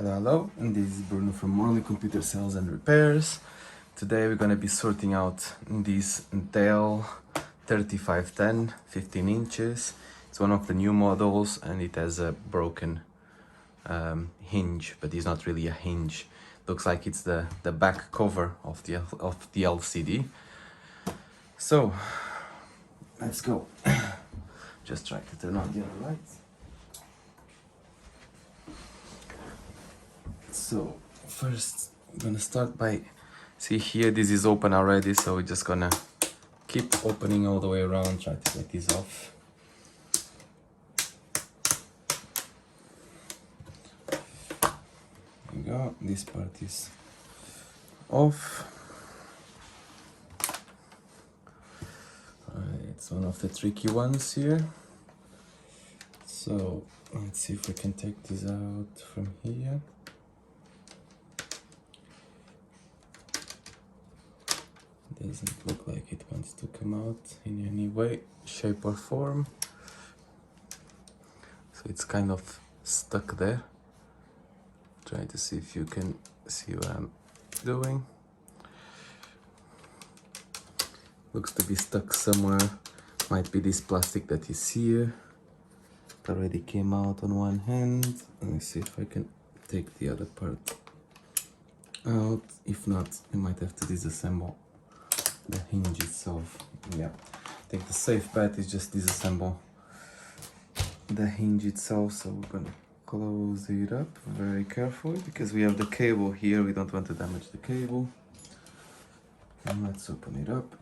Hello, and this is Bruno from Morley Computer Sales and Repairs. Today we're going to be sorting out this Dell 3510 15 inches. It's one of the new models and it has a broken hinge, but it's not really a hinge. Looks like it's the back cover of the LCD. So let's go. Just try to turn on the other lights. So first I'm gonna start by, see here this is open already, so we're just gonna keep opening all the way around, try to get this off. There we go, this part is off. It's one of the tricky ones here. So let's see if we can take this out from here. Doesn't look like it wants to come out in any way, shape or form. So it's kind of stuck there. Try to see if you can see what I'm doing. Looks to be stuck somewhere. Might be this plastic that is here. It already came out on one hand. Let me see if I can take the other part out. If not, I might have to disassemble the hinge itself. Yeah, I think the safe bet is just disassemble the hinge itself. So we're gonna close it up very carefully because we have the cable here. We don't want to damage the cable. And let's open it up.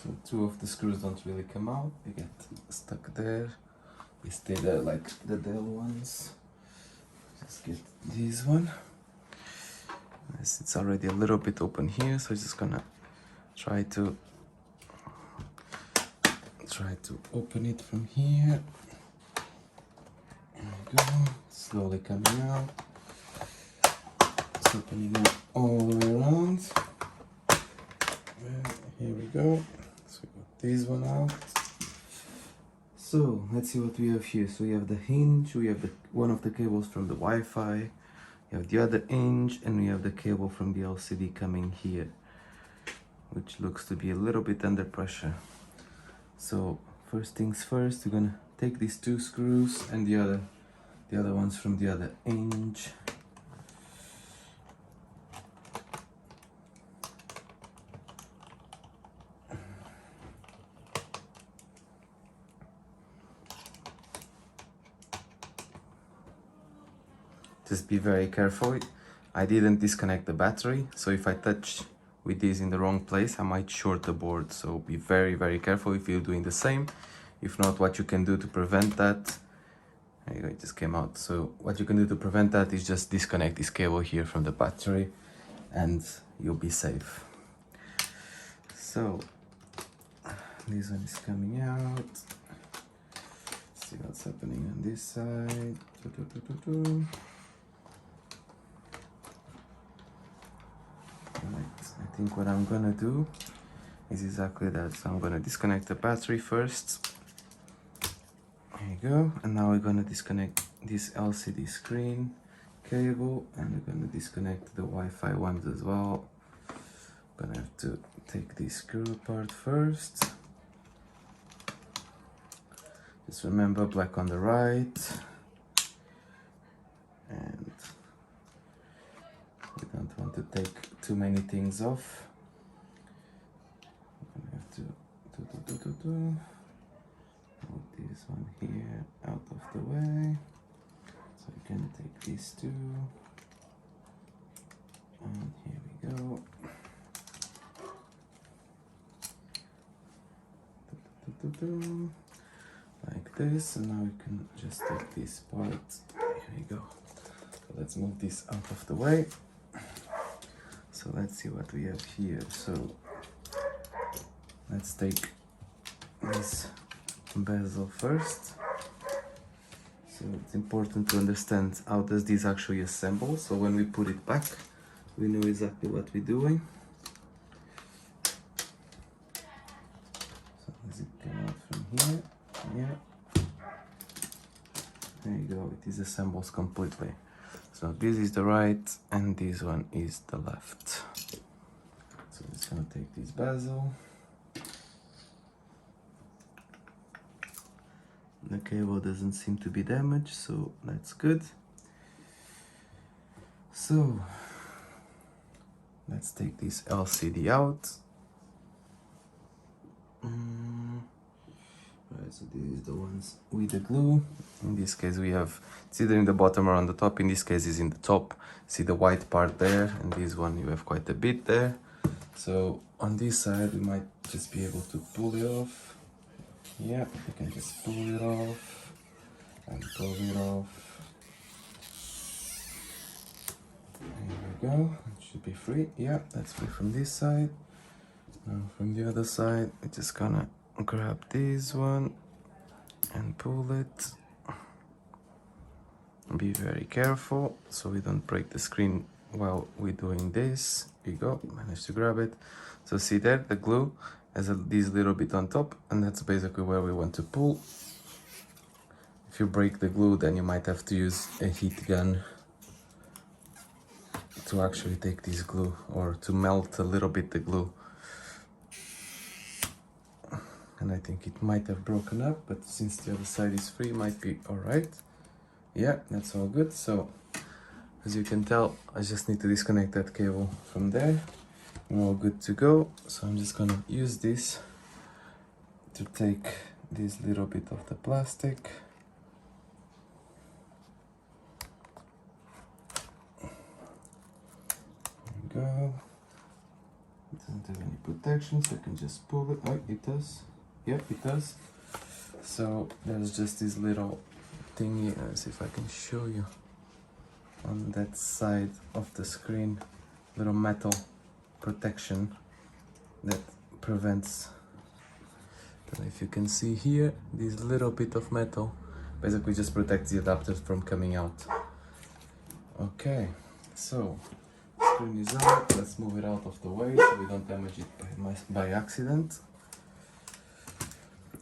So two of the screws don't really come out, they get stuck there. They stay there like the Dell ones. Just get this one. Yes, it's already a little bit open here, so I'm just gonna try to open it from here. There we go, slowly coming out. It's opening up all the way around. And here we go. So we got this one out. So let's see what we have here. So we have the hinge, we have one of the cables from the Wi-Fi, we have the other hinge, and we have the cable from the LCD coming here, which looks to be a little bit under pressure. So first things first, we're gonna take these two screws and the other ones from the other hinge. Just be very careful. I didn't disconnect the battery, so if I touch with this in the wrong place, I might short the board. So be very, very careful if you're doing the same. If not, what you can do to prevent that, there you go, it just came out. So what you can do to prevent that is just disconnect this cable here from the battery and you'll be safe. So this one is coming out. Let's see what's happening on this side. Right, I think what I'm gonna do is exactly that. So I'm gonna disconnect the battery first. There you go. And now we're gonna disconnect this LCD screen cable and we're gonna disconnect the Wi-Fi ones as well. Gonna have to take this screw apart first. Just remember, black on the right. And we don't want to take too many things off. I'm gonna have to move this one here out of the way. So I can take these two. And here we go. Like this, and now we can just take this part. Here we go. So let's move this out of the way. So let's see what we have here. So let's take this bezel first. So it's important to understand how does this actually assemble. So when we put it back, we know exactly what we're doing. So as it come out from here, yeah. There you go, it disassembles completely. So this is the right and this one is the left. So it's gonna take this bezel. The cable doesn't seem to be damaged, so that's good. So let's take this LCD out. Right, so this is the ones with the glue. In this case we have, it's either in the bottom or on the top. In this case it's in the top. See the white part there, and this one you have quite a bit there. So on this side we might just be able to pull it off. Yeah, you can just pull it off and pull it off. There we go, it should be free. Yeah, that's free from this side. Now from the other side, we're just gonna grab this one and pull it. Be very careful so we don't break the screen while we're doing this. Here you go, managed to grab it. So see there, the glue has this little bit on top, and that's basically where we want to pull. If you break the glue, then you might have to use a heat gun to actually take this glue, or to melt a little bit the glue. And I think it might have broken up, but since the other side is free, it might be all right. Yeah, that's all good. So as you can tell, I just need to disconnect that cable from there. I'm all good to go. So I'm just gonna use this to take this little bit of the plastic. There we go. It doesn't have any protection, so I can just pull it. Oh, it does. Yep, it does. So there's just this little thingy. Let's see if I can show you. On that side of the screen, little metal protection that prevents, I don't know if you can see here, this little bit of metal basically just protects the adapter from coming out. Okay, so screen is out. Let's move it out of the way so we don't damage it by accident.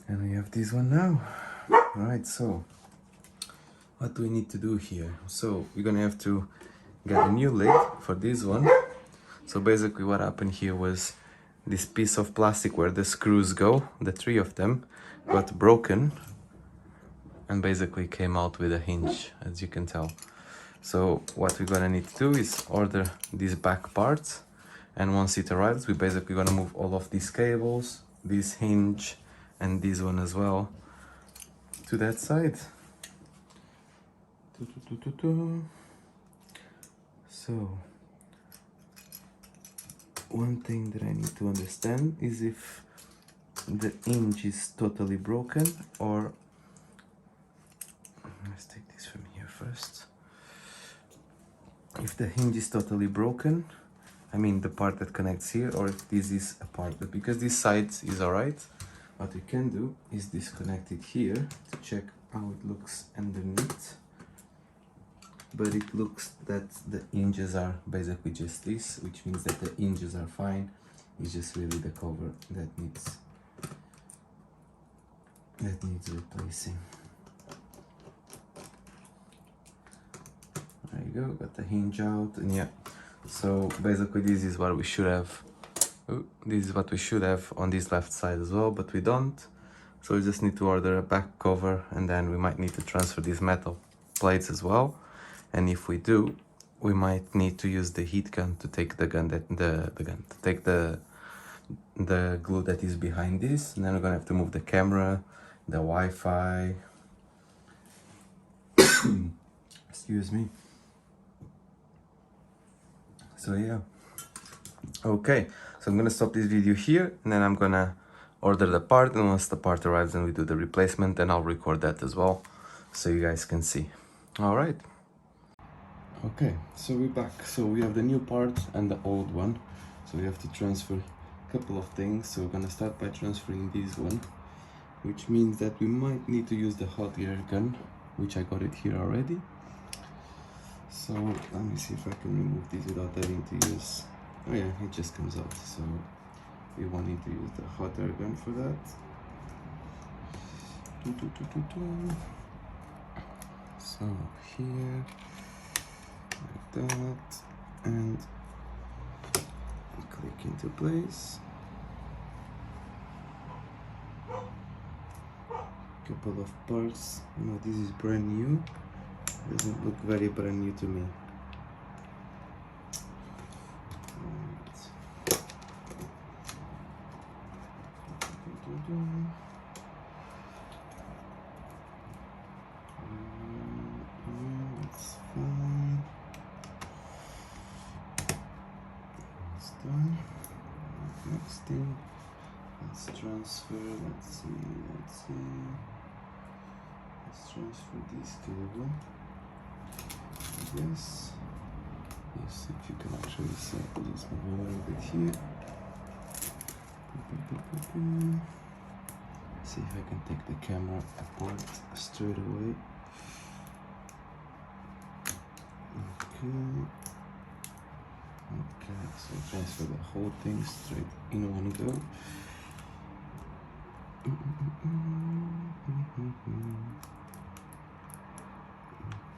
And we have this one now. Right, so what do we need to do here? So we're gonna have to get a new lid for this one. So basically what happened here was this piece of plastic where the screws go, the 3 of them, got broken and basically came out with a hinge, as you can tell. So what we're gonna need to do is order these back parts, and once it arrives, we're basically gonna move all of these cables, this hinge, and this one as well to that side. So one thing that I need to understand is if the hinge is totally broken, or let's take this from here first. If the hinge is totally broken, I mean the part that connects here, or if this is a part that, because this side is alright, what we can do is disconnect it here to check how it looks underneath. But it looks that the hinges are basically just this, which means that the hinges are fine. It's just really the cover that needs replacing. There you go, got the hinge out, and yeah. So basically this is what we should have. This is what we should have on this left side as well, but we don't. So we just need to order a back cover, and then we might need to transfer these metal plates as well. And if we do, we might need to use the heat gun to take the glue that is behind this, and then we're gonna have to move the camera, the Wi-Fi. Excuse me. So yeah, okay, so I'm gonna stop this video here, and then I'm gonna order the part, and once the part arrives, then we do the replacement, and I'll record that as well, so you guys can see. All right. Okay, so we're back. So we have the new part and the old one. So we have to transfer a couple of things. So we're gonna start by transferring this one, which means that we might need to use the hot air gun, which I got it here already. So let me see if I can remove this without having to use, oh yeah, it just comes out. So we won't need to use the hot air gun for that. So here, like that, and click into place. Couple of parts. You know, this is brand new. Doesn't look very brand new to me. That's fine. It's done. Next thing, let's transfer. Let's see. Let's transfer this cable. Yes. Yes, if you can actually see, I'll just move a little bit here. See if I can take the camera apart straight away. Okay, so transfer the whole thing straight in one go.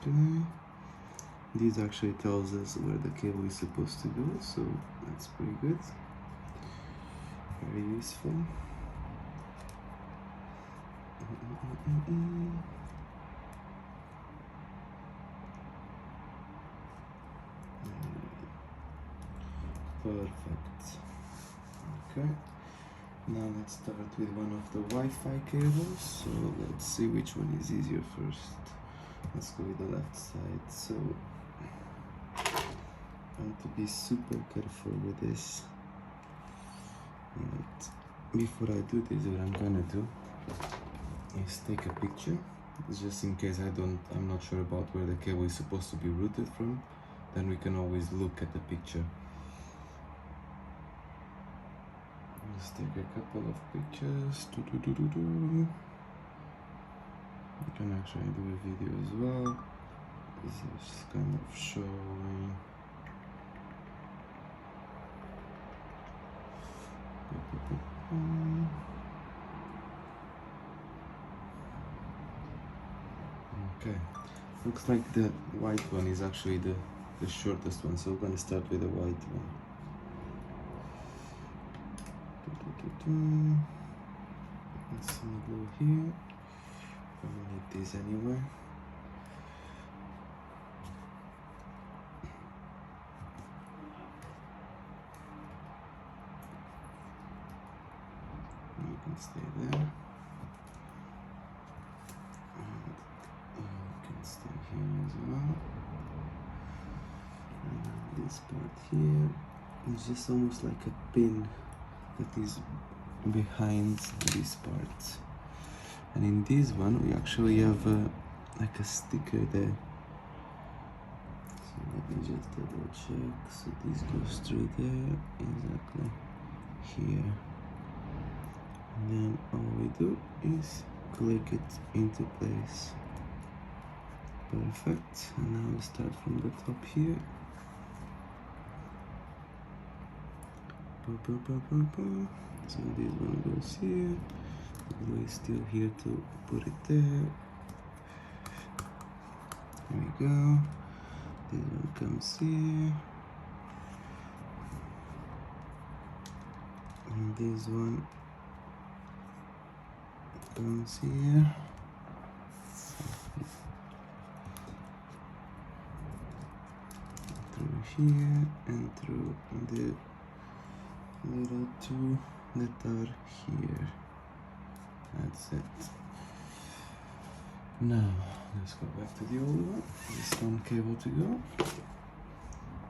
Okay. This actually tells us where the cable is supposed to go, so that's pretty good. Very useful. Perfect. Okay. Now let's start with one of the Wi-Fi cables. So let's see which one is easier first. Let's go with the left side. So I want to be super careful with this. Right. Before I do this, what I'm gonna do is take a picture, just in case I'm not sure about where the cable is supposed to be routed from. Then we can always look at the picture. Let's take a couple of pictures. You can actually do a video as well. This is kind of showing. Okay, looks like the white one is actually the shortest one, so we're going to start with the white one. Let's go here. I need this anyway. You can stay there. And you can stay here as well. And this part here is just almost like a pin that is behind this part. And in this one we actually have like a sticker there. So let me just double check. So this goes through there, exactly here. And then all we do is click it into place. Perfect. And now we start from the top here. So this one goes here. The glue is still here to put it there. There we go. This one comes here. And this one comes here. Through here and through the little two that are here. That's it. Now let's go back to the old one. There's one cable to go.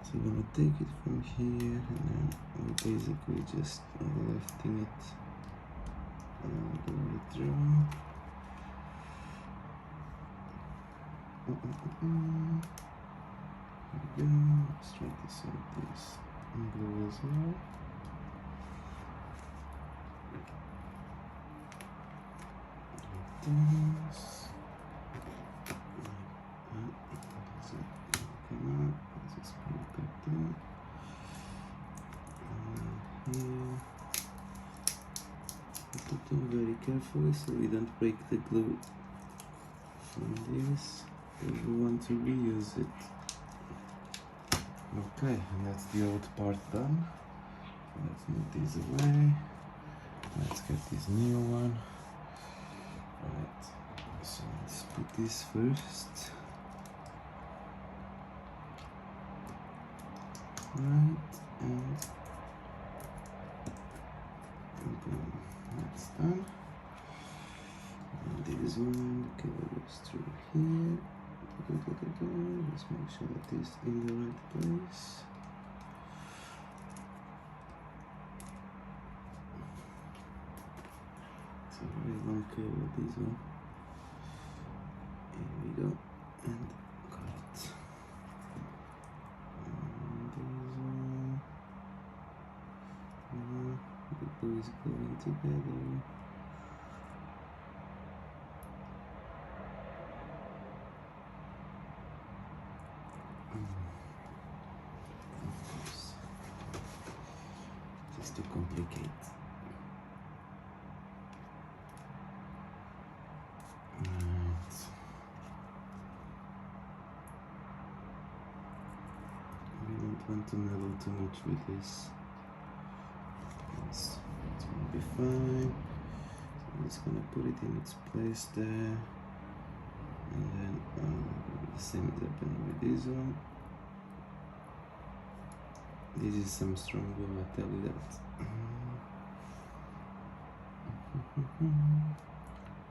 So we're gonna take it from here, and then we're basically just lifting it all the way through. There we go. Let's try to sort this glue as well. Like this. Come out. Let's just put it back there. Here. Put it in very carefully so we don't break the glue from this, because we want to reuse it. Okay, and that's the old part done. Let's move these away. Let's get this new one. Right, so let's put this first. Right, and boom, that's done. And this one, okay, goes through here. Let's make sure that it's in the right place. It's a very long cable, this one. Here we go, and got it. And this one. The glue is going together. Just to complicate. Right. We don't want to meddle too much with this. It's gonna be fine. So I'm just gonna put it in its place there. And then the same is happening with this one. This is some strong glue, I tell you that.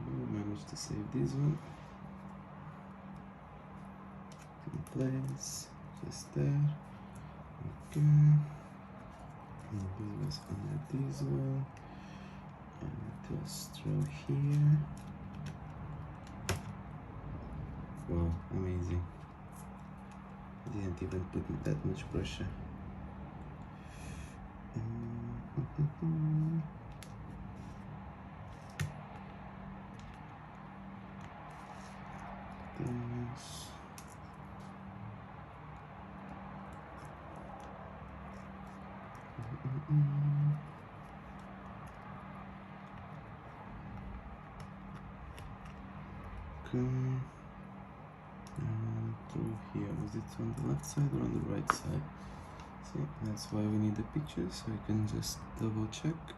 We managed to save this one in place, just there. Okay. And this was under this one, and it was through here. Wow, amazing. I didn't even put that much pressure. This. Okay. Through here, was it on the left side or on the right side? See, that's why we need the picture, so I can just double check.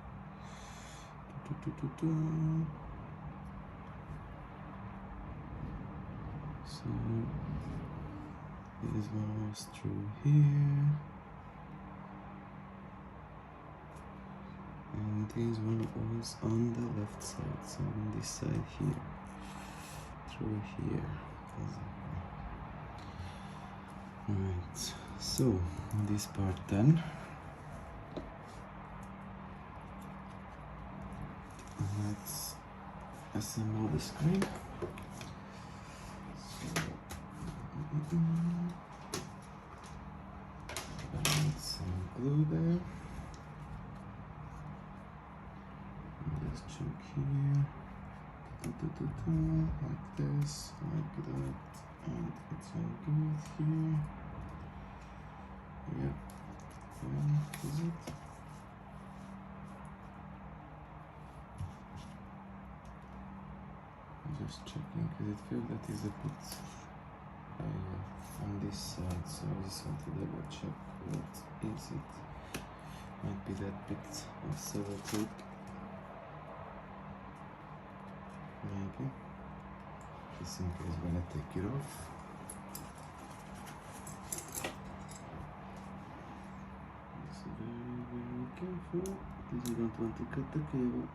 So this one was through here, and this one was on the left side, so on this side here, through here. Right, so this part done. Let's assemble the screen. Add some glue there. Just check here. Like this, like that, and it's all good here. Yeah. Is it? Just checking because it feels that is a bit on this side, so I just want to double check what is it. Might be that bit of sellotape. Maybe. Just in case when I take it off. Just very, very careful because you don't want to cut the cable.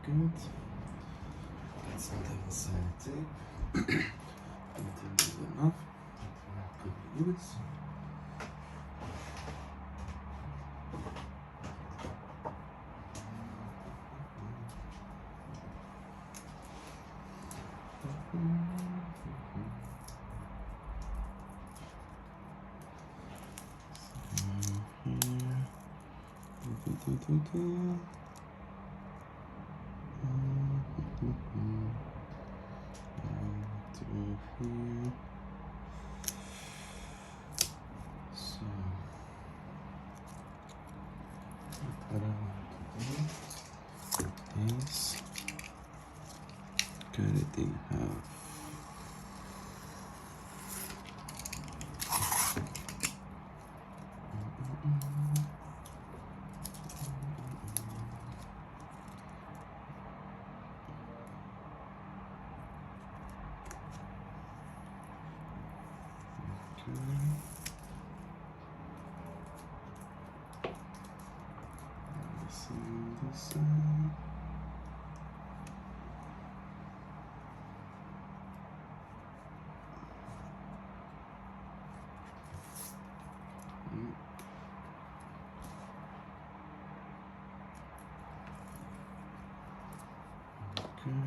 good. Get some double-sided tape. Until it's enough. Could be use. So what I want to do is cut it in half. This side. Okay.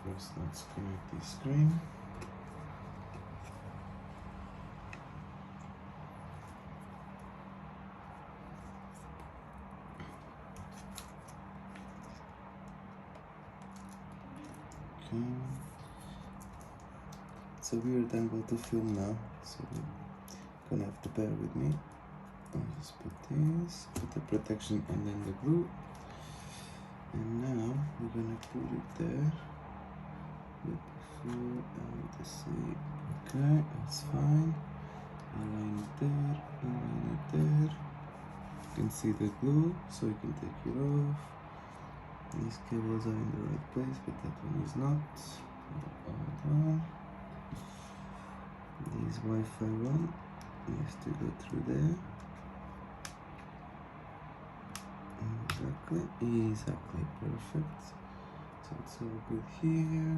First, let's connect the screen. Okay. It's a weird angle to film now, so you're gonna have to bear with me. I'll just put this, put the protection and then the glue. And now we're gonna put it there. But before I want to see, okay, that's fine. Align it there, align it there. You can see the glue, so you can take it off. These cables are in the right place, but that one is not. Hold on. This Wi-Fi one needs to go through there. Exactly, perfect. So it's all good here.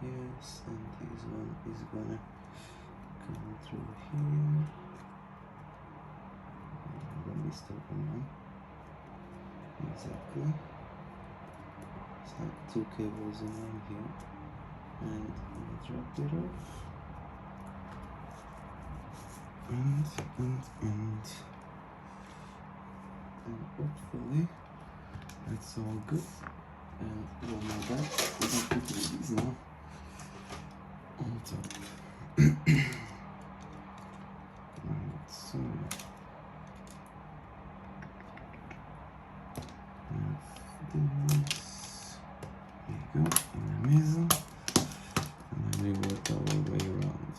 Yes, and this one is gonna come through here. Let me stop now. Exactly. It's like two cables in one here. And I'll drop it off. And hopefully that's all good. And oh my god, we have to do these now on top. Right, so this, there you go, in the middle, and then we work our way around.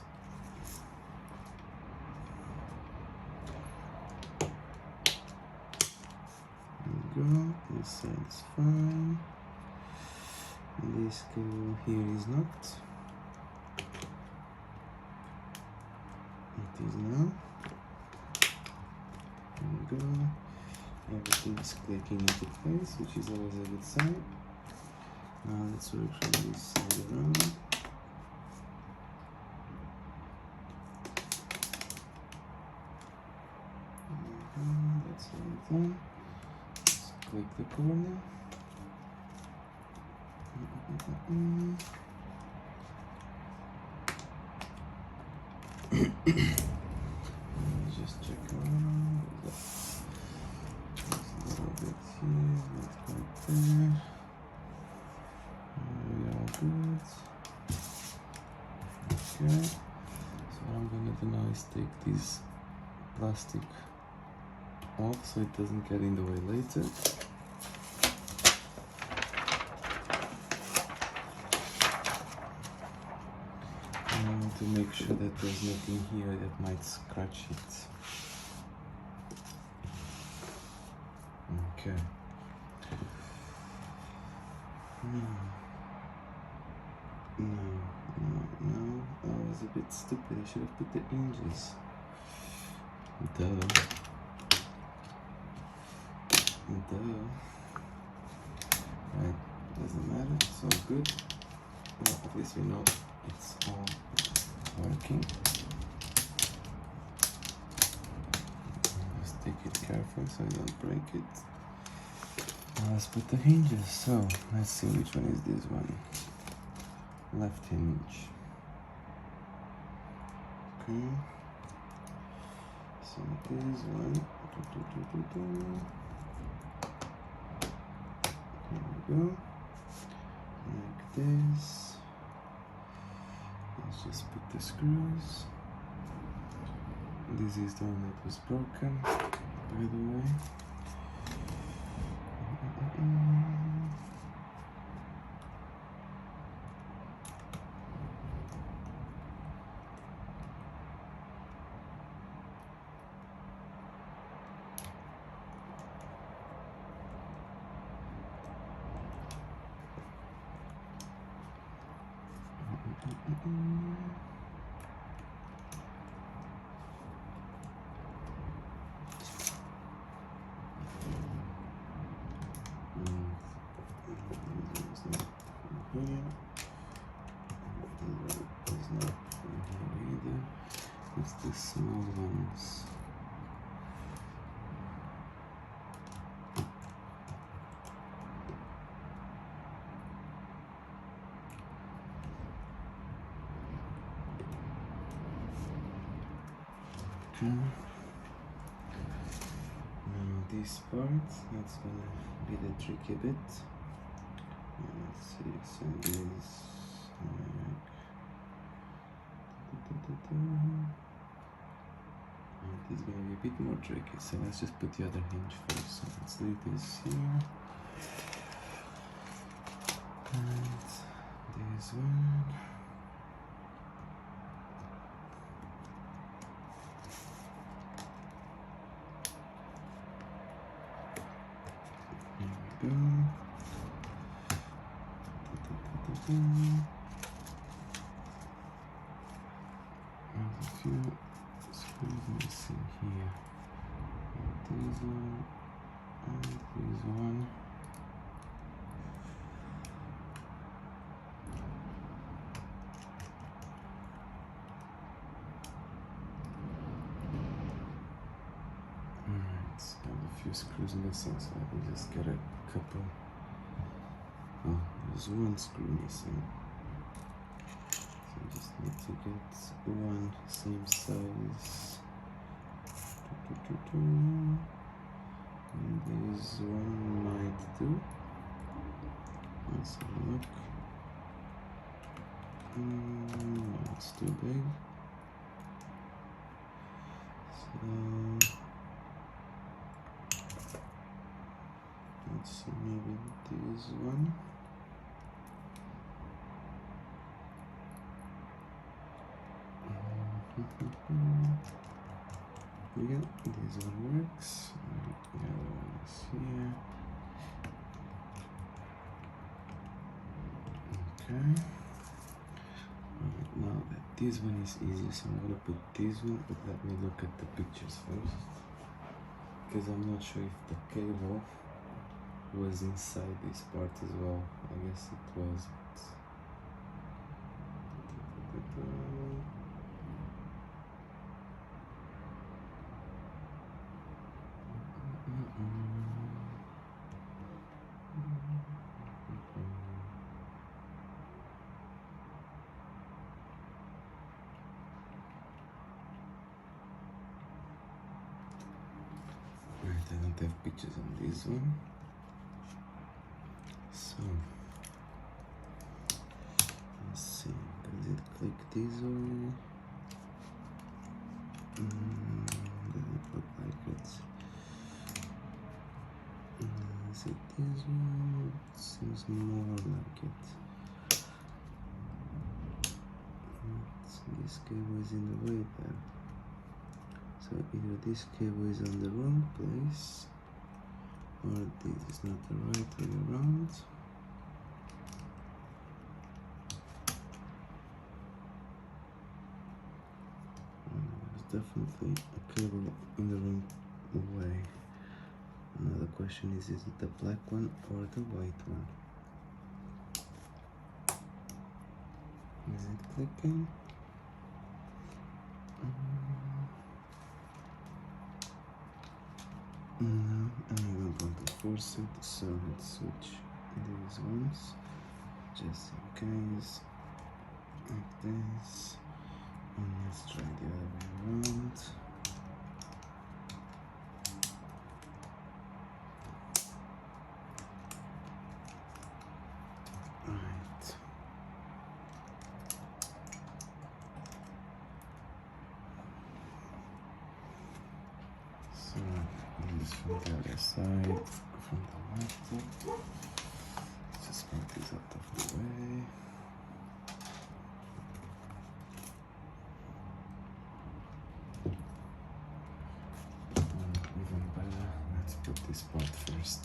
There you go, this side's fine. This cable here is not. It is now. There we go. Everything is clicking into place, which is always a good sign. Now let's work from this side around. That's all done. Let's click the corner. Just check around. There's a little bit here, not quite there. We are good. Okay. So what I'm gonna do now is take this plastic off so it doesn't get in the way later. To make sure that there's nothing here that might scratch it. Okay. No. I was a bit stupid. I should have put the hinges. Duh. so good. Well, at least we know it's all working. Just take it carefully so I don't break it. Now let's put the hinges. So let's see which one is this one. Left hinge. Okay. So this one. There we go. Like this. Let's just put the screws. This is the one that was broken, by the way. It's the small ones. Okay. Now this part, that's gonna be the tricky bit. Let's see, so this it's gonna be a bit more tricky, so let's just put the other hinge first. So let's leave this here. And this one. There we go. There's a few screws missing here. And this one and this one. Alright, so I have a few screws missing, so I will just get a couple. Oh, there's one screw missing. So I just need to get one same size. And this one might do. Let's have a look. No, it's too big. So let's see, maybe this one. Yeah, this one works. The other one is here. Okay. Now that this one is easy, so I'm gonna put this one, but let me look at the pictures first, because I'm not sure if the cable was inside this part as well. I guess it wasn't. Right, I don't have pictures on this one. So let's see, does it click this way? Does it look like it? Is it this one? It seems more like it. This cable is in the way there. So either this cable is on the wrong place, or this is not the right way around. There's definitely a cable in the wrong way. Another question is it the black one or the white one? Is it clicking? No, and I don't want to force it, so let's switch these ones just in case, like this. And let's try the other way around. Right. So this from the other side, from the laptop. Let's just move this out of the way. Even better, let's put this part first.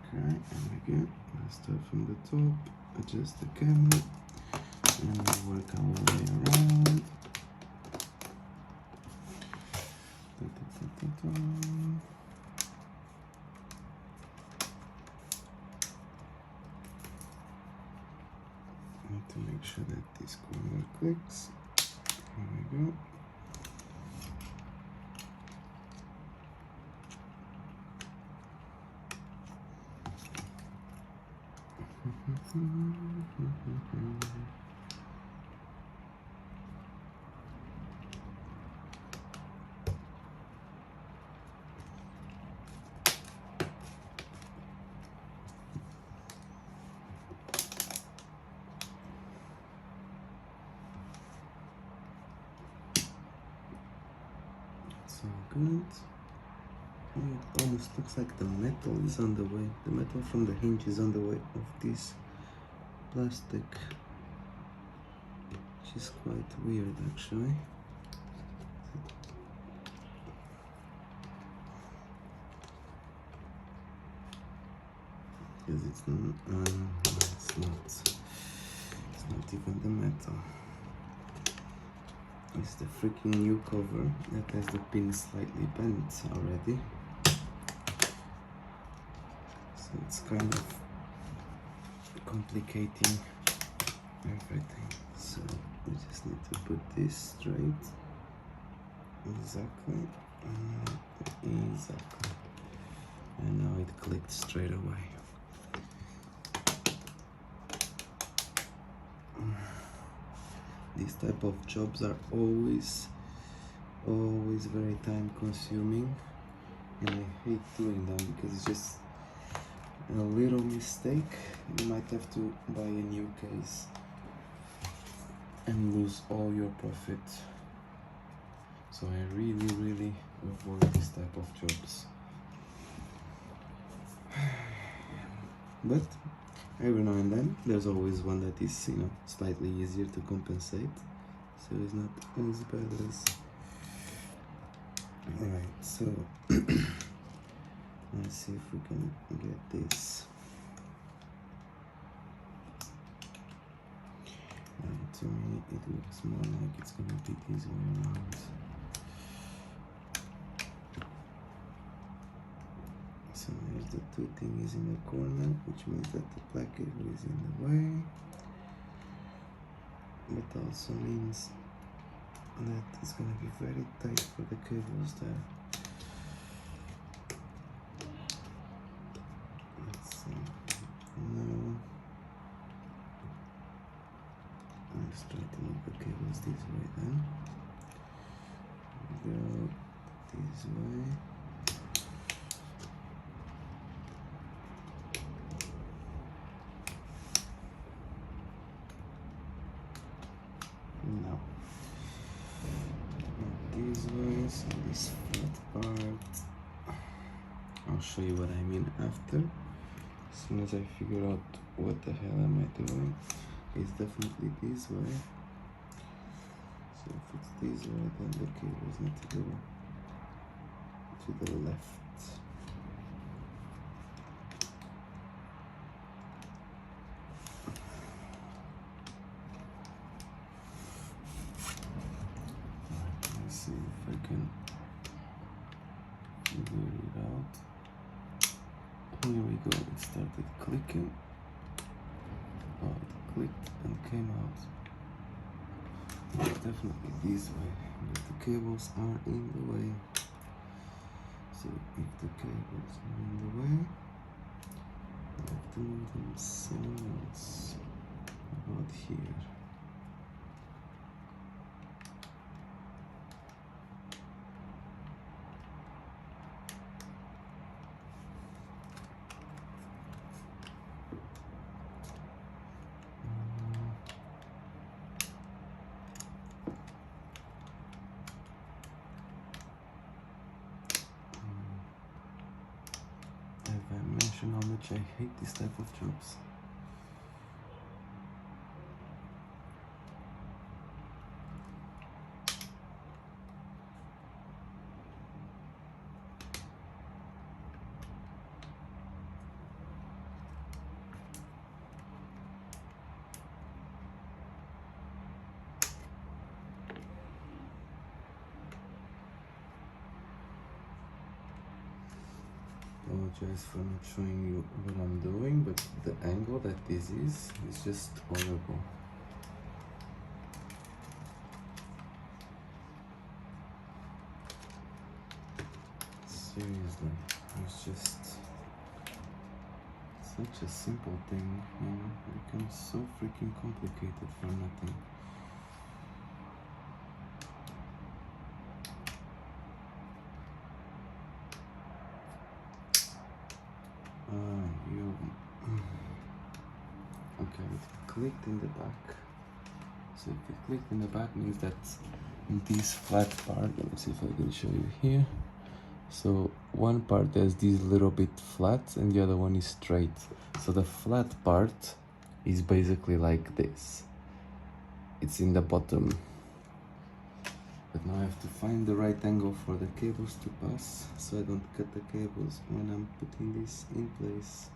Okay, and again, let's start from the top, adjust the camera, and we'll work our way around. Need to make sure that this corner clicks. Here we go. So good. It almost looks like the metal is on the way. The metal from the hinge is on the way of this plastic, which is quite weird actually. Because it's not even the metal. It's the freaking new cover that has the pin slightly bent already. So it's kind of complicating everything. So we just need to put this straight. Exactly. Exactly. And now it clicked straight away. These type of jobs are always very time consuming, and I hate doing them because it's just a little mistake. You might have to buy a new case and lose all your profit. So I really avoid this type of jobs. But every now and then there's always one that is, you know, slightly easier to compensate, so it's not as bad as. Alright, so let's see if we can get this. To me it looks more like it's gonna be this way around. So there's the two thingies in the corner, which means that the black cable is in the way, but also means that it's going to be very tight for the cables there. Let's see. No. Let's try to move the cables this way then. Go this way. No. These ways, so this flat part. I'll show you what I mean after. As soon as I figure out what the hell am I doing. It's definitely this way. So if it's this way, then the cables need to go to the left. Here we go, it started clicking. Oh, it clicked and came out. It's definitely this way, but the cables are in the way. So if the cables are in the way, I have to move them somewhere else. About here. Have I mentioned how much I hate this type of jobs? Apologize for not showing you what I'm doing, but the angle that this is just horrible. Seriously, it's just such a simple thing, you know, it becomes so freaking complicated for nothing. Okay, it clicked in the back. So if it clicked in the back means that this flat part, let me see if I can show you here. So one part is this little bit flat and the other one is straight. So the flat part is basically like this. It's in the bottom. But now I have to find the right angle for the cables to pass so I don't cut the cables when I'm putting this in place.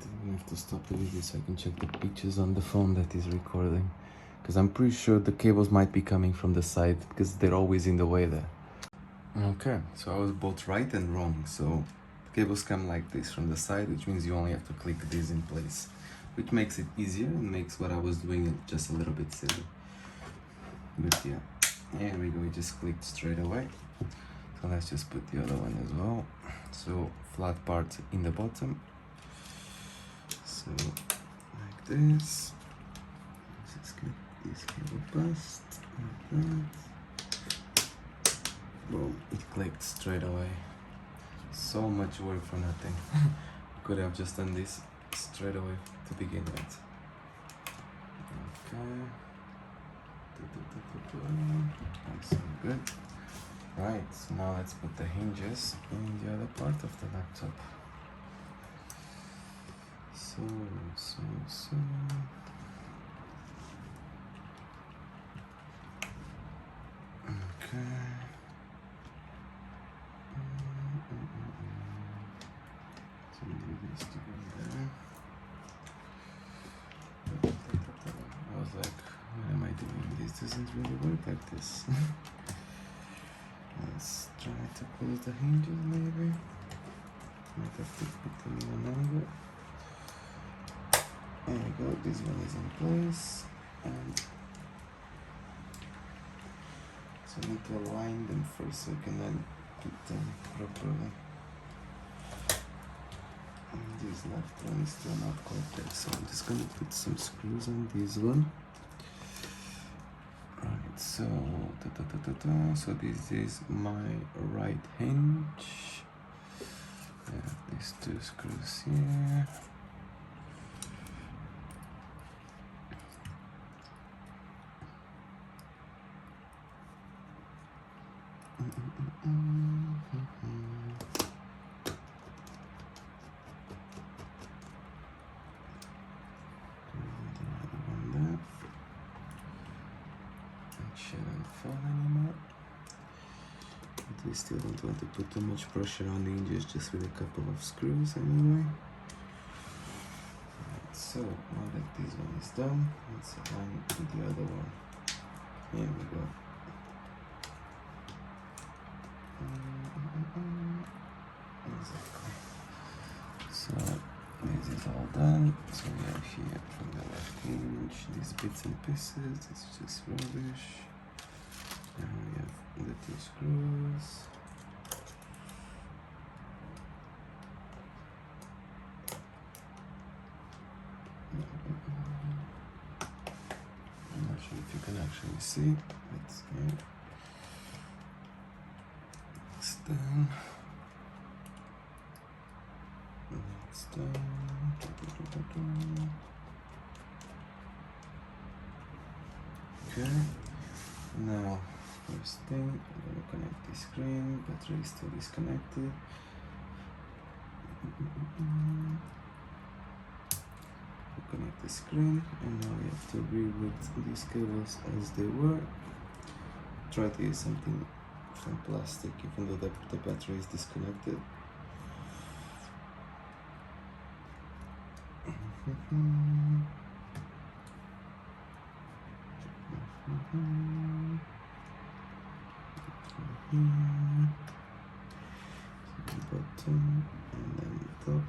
I have to stop the video so I can check the pictures on the phone that is recording, because I'm pretty sure the cables might be coming from the side because they're always in the way there. Okay, so I was both right and wrong. So the cables come like this from the side, which means you only have to click this in place, which makes it easier and makes what I was doing just a little bit silly. But yeah, here we go, it just clicked straight away. So let's just put the other one as well. So flat part in the bottom. So like this. Let's get this cable passed like that. Boom, it clicked straight away. So much work for nothing. Could have just done this straight away to begin with. Okay. That's so good. Right, so now let's put the hinges in the other part of the laptop. So. doesn't really work like this. Let's try to close the hinges maybe. Might have to put them in an angle. There we go, this one is in place. And so I need to align them first so I can then put them properly. And this left one is still not quite there, so I'm just gonna put some screws on this one. Right, so so this is my right hinge. I have these two screws here. Shouldn't fall anymore. But we still don't want to put too much pressure on the hinges, just with a couple of screws anyway. Right, so now that this one is done, let's align the other one. Here we go. Exactly. So this is all done. So we have here from the left hinge these bits and pieces. It's just rubbish. And we have the two screws. I'm not sure if you can actually see. It's good. It's done. It's done. Okay. Now, first thing, I'm gonna connect the screen. Battery is still disconnected. Connect the screen, and now we have to reroute these cables as they were. Try to use something from plastic, even though the battery is disconnected. Bottom and then top,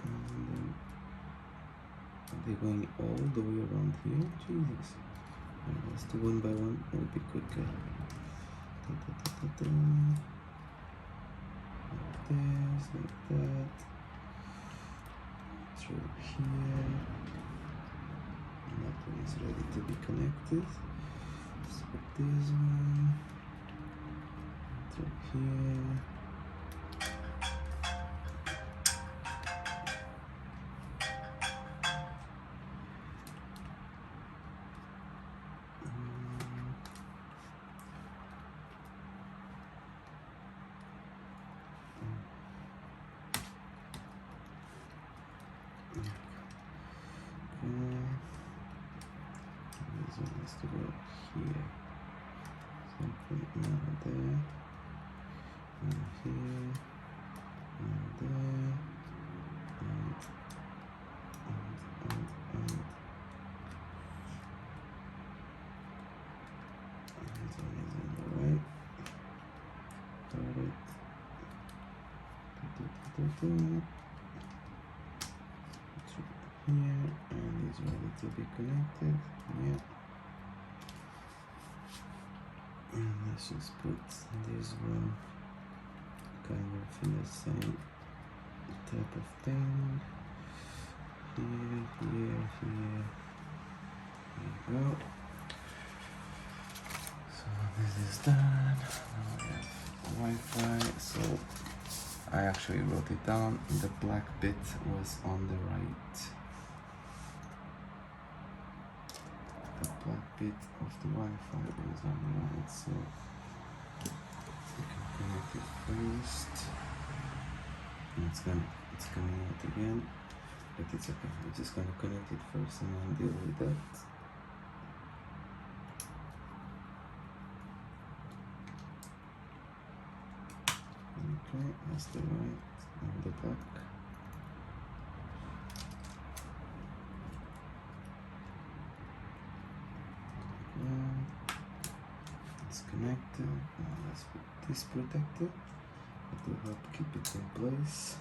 and then they're going all the way around here. Jesus. Right, let's do one by one, it will be quicker. Like this, like that. Through here. And that one is ready to be connected. Let's put this one through here. This one has to go here. So put it now there, now here, now there, and this one is on the right. Got it. Here, and it's ready to be connected. Yeah. And let's just put this one kind of in the same type of thing. Here, here, here. There you go. So this is done. Now we have Wi-Fi. So I actually wrote it down. The black bit was on the right. The black bit of the Wi-Fi is on the right, so we can connect it first. And it's coming out again, but it's okay. We're just gonna connect it first and then deal with that. Okay, that's the right and the black. Yeah. Let's put this protector. It will help keep it in place.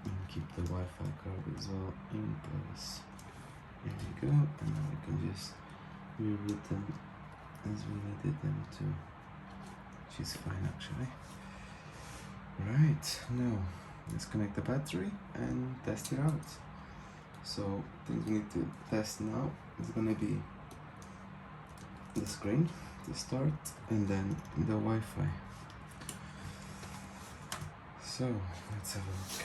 And keep the Wi-Fi card as well in place. There we go, and now we can just reroute them as we needed them to, which is fine actually. Right, now let's connect the battery and test it out. So things we need to test now is gonna be the screen to start and then the Wi-Fi. So let's have a look.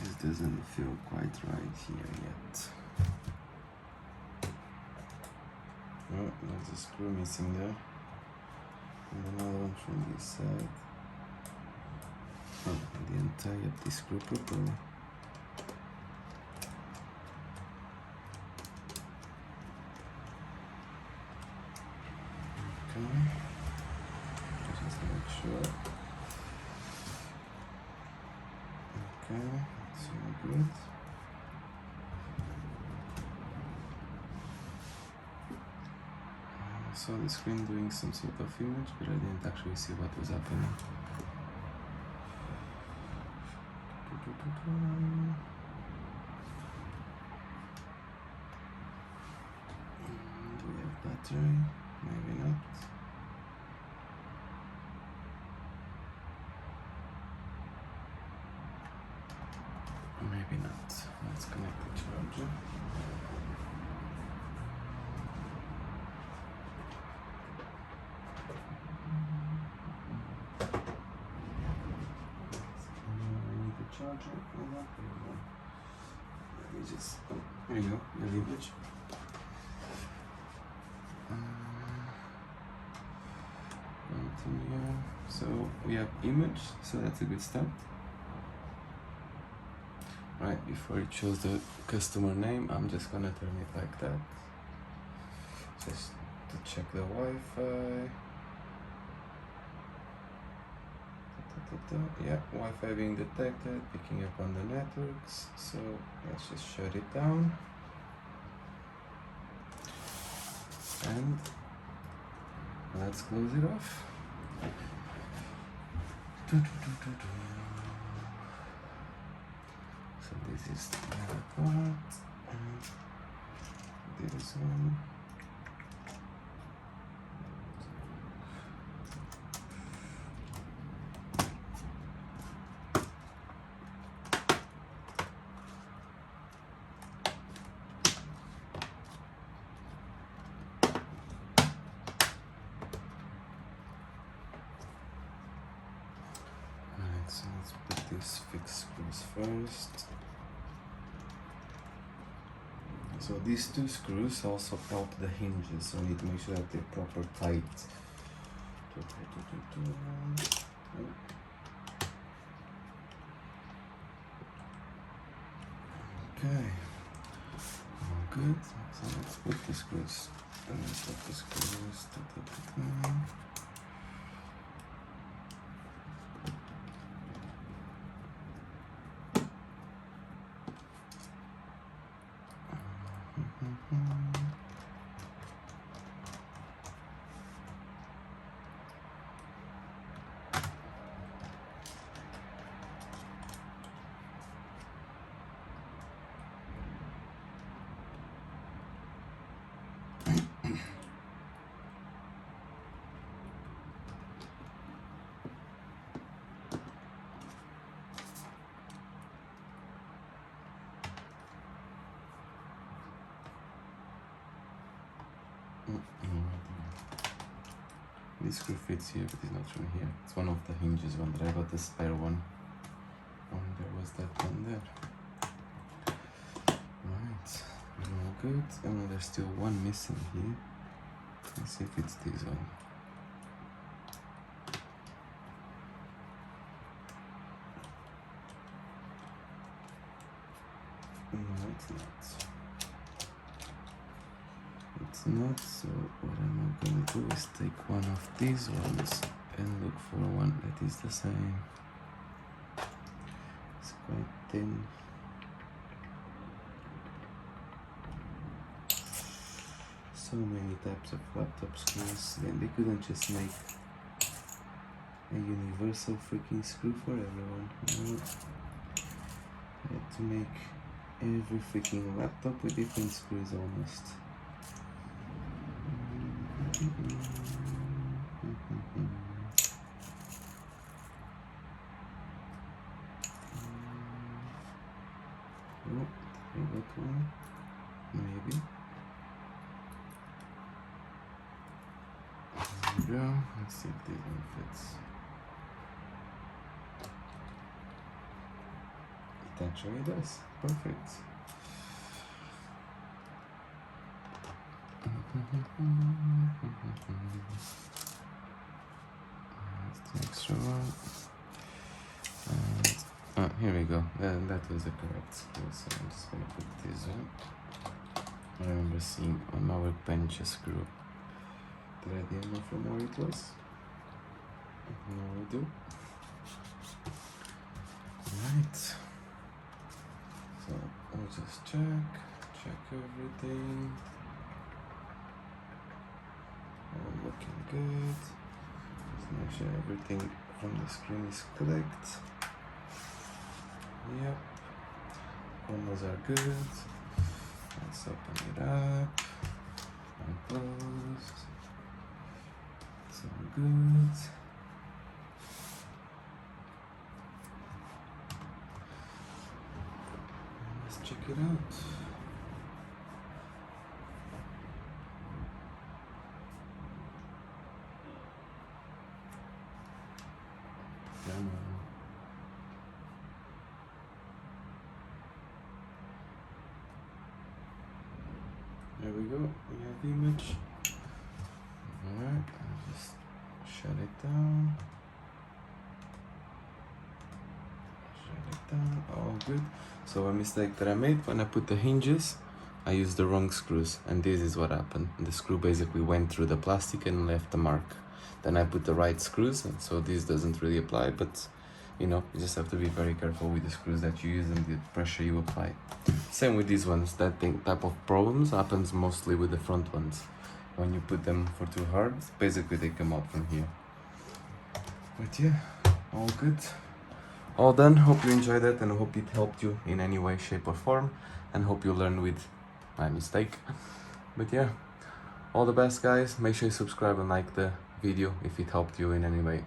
This doesn't feel quite right here yet. Oh, there's a screw missing there. And another one from this side. Oh, I didn't tie up this screw properly. Okay. Just make sure. Okay, that's all good. I saw the screen doing some sort of image, but I didn't actually see what was happening. Do we have battery? Maybe not. Maybe not. Let's connect the charger. Charger. Let me just. Oh, here you go. Your image. Continue. So we have image. So that's a good start. Right before it shows the customer name, I'm just gonna turn it like that, just to check the Wi-Fi. Yeah, Wi-Fi being detected, picking up on the networks. So let's just shut it down. And let's close it off. So this is the other part, and this one. So let's put these fixed screws first. So these two screws also help the hinges, so we need to make sure that they're proper tight. Okay, all good. So let's put the screws. And let's put the screws. This screw fits here, but it's not from here. It's one of the hinges one that I got, the spare one. There was that one there. Right, all good. And there's still one missing here. Let's see if it's this one. No, it's not. It's not, so what I'm gonna do is take one of these ones and look for one that is the same. It's quite thin. So many types of laptop screws, then they couldn't just make a universal freaking screw for everyone. No. They had to make every freaking laptop with different screws almost. Oh, I got one, maybe. There we go. Let's see if this one fits. It actually does. Perfect. That's the extra one. And here we go. That was the correct screw, so I'm just gonna put this on. I remember seeing on my workbench a screw. Did I know from where it was? No, I do. Right. So I'll just check everything. All looking good. Just make sure everything from the screen is correct. Yep. Corners are good. Let's open it up and close. It's all good. Let's check it out. There we go, we have the image. Alright, I'll just shut it down. All good. So a mistake that I made when I put the hinges, I used the wrong screws, and this is what happened. The screw basically went through the plastic and left a mark. Then I put the right screws, and so this doesn't really apply, but you know, you just have to be very careful with the screws that you use and the pressure you apply. Same with these ones. That type of problems happens mostly with the front ones. When you put them for too hard, basically they come out from here. But yeah, all good. All done. Hope you enjoyed that and hope it helped you in any way, shape or form, and hope you learned with my mistake. But yeah, all the best guys. Make sure you subscribe and like the video if it helped you in any way.